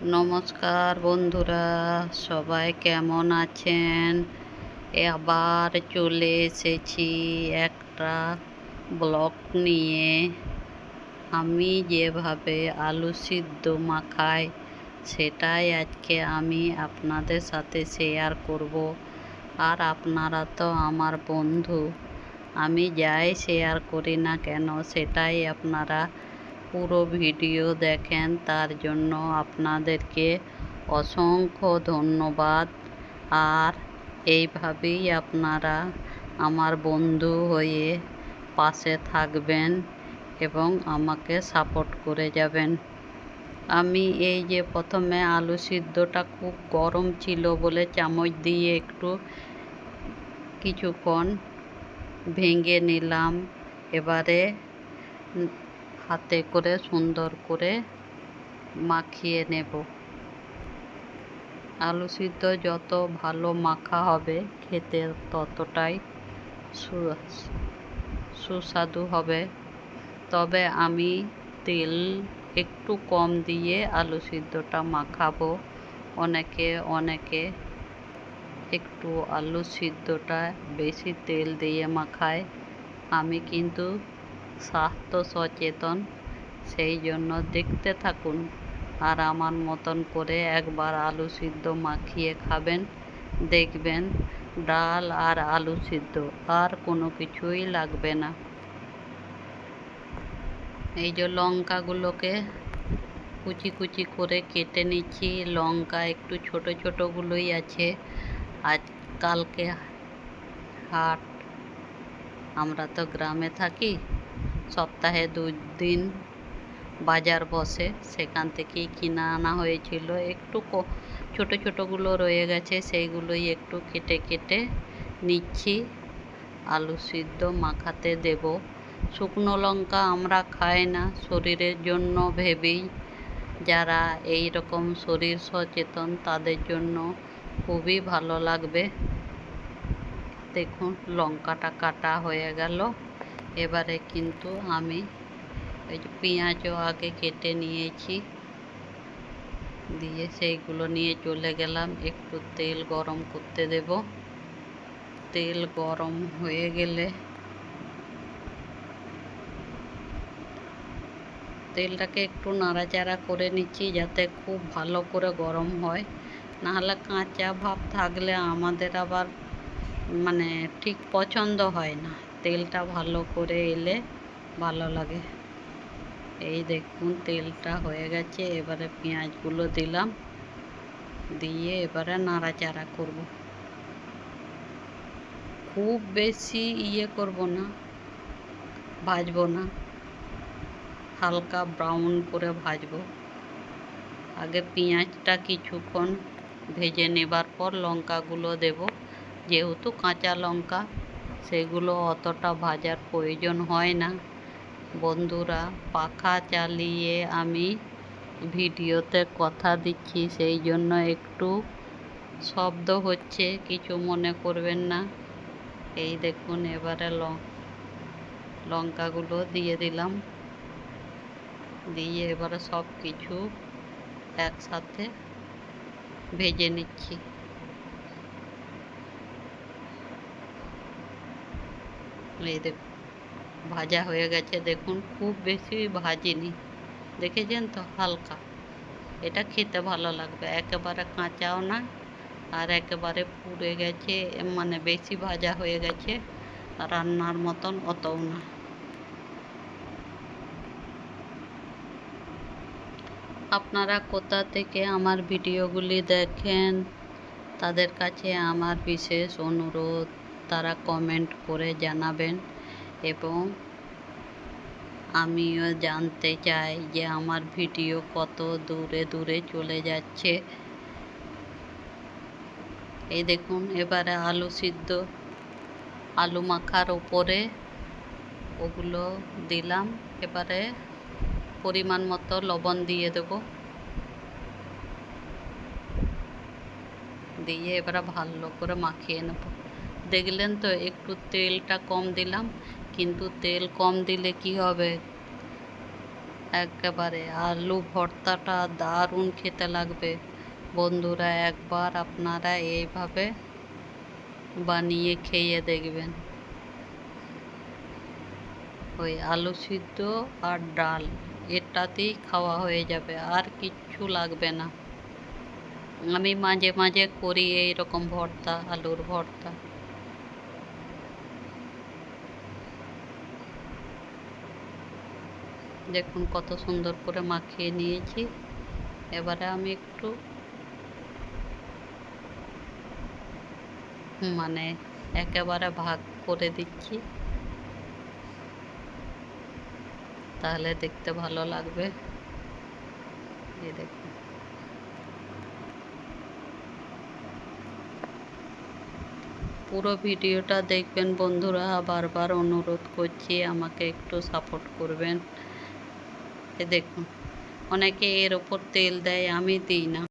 নমস্কার বন্ধুরা, সবাই কেমন আছেন? আবার চলে এসেছি একটা ব্লগ নিয়ে। আমি যেভাবে আলু সিদ্ধ মাখাই সেটাই আজকে আমি আপনাদের সাথে শেয়ার করব। আর আপনারা তো আমার বন্ধু, আমি যাই শেয়ার করি না কেন সেটাই আপনারা পুরো ভিডিও দেখেন, তার জন্য আপনাদেরকে অসংখ্য ধন্যবাদ। আর এইভাবেই আপনারা আমার বন্ধু হয়ে পাশে থাকবেন এবং আমাকে সাপোর্ট করে যাবেন। আমি এই যে প্রথমে আলু সিদ্ধটা খুব গরম ছিল বলে চামচ দিয়ে একটু কিছুক্ষণ ভেঙে নিলাম। এবারে হাতে করে সুন্দর করে মাখিয়ে নেব। আলু সিদ্ধ যত ভালো মাখা হবে খেতে ততটাই সুস্বাদু হবে। তবে আমি তেল একটু কম দিয়ে আলু সিদ্ধটা মাখাবো। অনেকে একটু আলু সিদ্ধটা বেশি তেল দিয়ে মাখায়। আমি কিন্তু স্বাস্থ্য সচেতন, সেই জন্য দেখতে থাকুন আর আমার মতন করে একবার আলু সিদ্ধ মাখিয়ে খাবেন, দেখবেন ডাল আর আলু সিদ্ধ আর কোনো কিছুই লাগবে না। এই যে লঙ্কাগুলোকে কুচি কুচি করে কেটে নিচ্ছি। লঙ্কা একটু ছোট ছোটগুলোই আছে। আজ কালকে হাট, আমরা তো গ্রামে থাকি, সপ্তাহে 2 দিন বাজার বসে, সেখান থেকেই কিনে আনা হয়েছিল। একটু ছোট ছোটগুলো রয়ে গেছে, সেইগুলোই একটু কেটে কেটে নিচ্ছি। আলু সিদ্ধ মাখাতে দেব। শুকনো লঙ্কা আমরা খাই না, শরীরের জন্য ভেবেই। যারা এই রকম শরীর সচেতন তাদের জন্য খুবই ভালো লাগবে। দেখুন লঙ্কাটা কাটা হয়ে গেল। এবারে কিন্তু আমি এই যে পেঁয়াজও আগে কেটে নিয়েছি, দিয়ে সেইগুলো নিয়ে চলে গেলাম। একটু তেল গরম করতে দেব। তেল গরম হয়ে গেলে তেলটাকে একটু নাড়াচাড়া করে নিচ্ছি যাতে খুব ভালো করে গরম হয়। নাহলে কাঁচা ভাব থাকলে আমাদের আবার ঠিক পছন্দ হয় না। তেলটা ভালো করে এলে ভালো লাগে। এই দেখুন তেলটা হয়ে গেছে। এবারে পেঁয়াজগুলো দিলাম, দিয়ে এবারে নাড়াচাড়া করব। খুব বেশি করব না, ভাজবো না, হালকা ব্রাউন করে ভাজবো। আগে পেঁয়াজটা কিছুক্ষণ ভেজে নেবার পর লঙ্কাগুলো দেব। যেহেতু কাঁচা লঙ্কা, সেগুলো অতটা ভাজার প্রয়োজন হয় না। বন্ধুরা, পাখা চালিয়ে আমি ভিডিওতে কথা দিচ্ছি, সেই জন্য একটু শব্দ হচ্ছে, কিছু মনে করবেন না। এই দেখুন এবারে লঙ্কাগুলো দিয়ে দিলাম, দিয়ে এবারে সব কিছু একসাথে ভেজে নিচ্ছি। এই দেখুন ভাজা হয়ে গেছে। দেখুন খুব বেশি ভাজিনি, দেখেছেন তো, হালকা। এটা খেতে ভালো লাগবে, একেবারে কাঁচাও না আর একেবারে পুড়ে গেছে, বেশি ভাজা হয়ে গেছে রান্নার মতন অতও না। আপনারা কোথা থেকে আমার ভিডিওগুলি দেখেন তাদের কাছে আমার বিশেষ অনুরোধ, তারা কমেন্ট করে জানাবেন এবং আমিও জানতে চাই যে আমার ভিডিও কত দূরে দূরে চলে যাচ্ছে। এই দেখুন এবারে আলু সিদ্ধ, আলু মাখার উপরে ওগুলো দিলাম। এবারে পরিমাণ মতো লবণ দিয়ে দেব, দিয়ে এবারে ভালো করে মাখিয়ে নেব। দেখলেন তো একটু তেলটা কম দিলাম, কিন্তু তেল কম দিলে কি হবে, একেবারে আলু ভর্তাটা দারুণ খেতে লাগবে বন্ধুরা, একবার আপনারা এইভাবে বানিয়ে খেয়ে দেখবেন। ওই আলু সিদ্ধ আর ডাল এটাতেই খাওয়া হয়ে যাবে, আর কিচ্ছু লাগবে না। আমি মাঝে মাঝে করি এই রকম ভর্তা, আলুর ভর্তা। দেখুন কত সুন্দর করে মাখিয়ে নিয়েছি। এবারে আমি একটু একেবারে ভাগ করে দিচ্ছি, তাহলে দেখতে ভালো লাগবে। এই দেখুন, পুরো ভিডিওটা দেখবেন বন্ধুরা, বারবার অনুরোধ করছি আমাকে একটু সাপোর্ট করবেন। দেখুন, অনেকে এর ওপর তেল দেয়, আমি দিই না।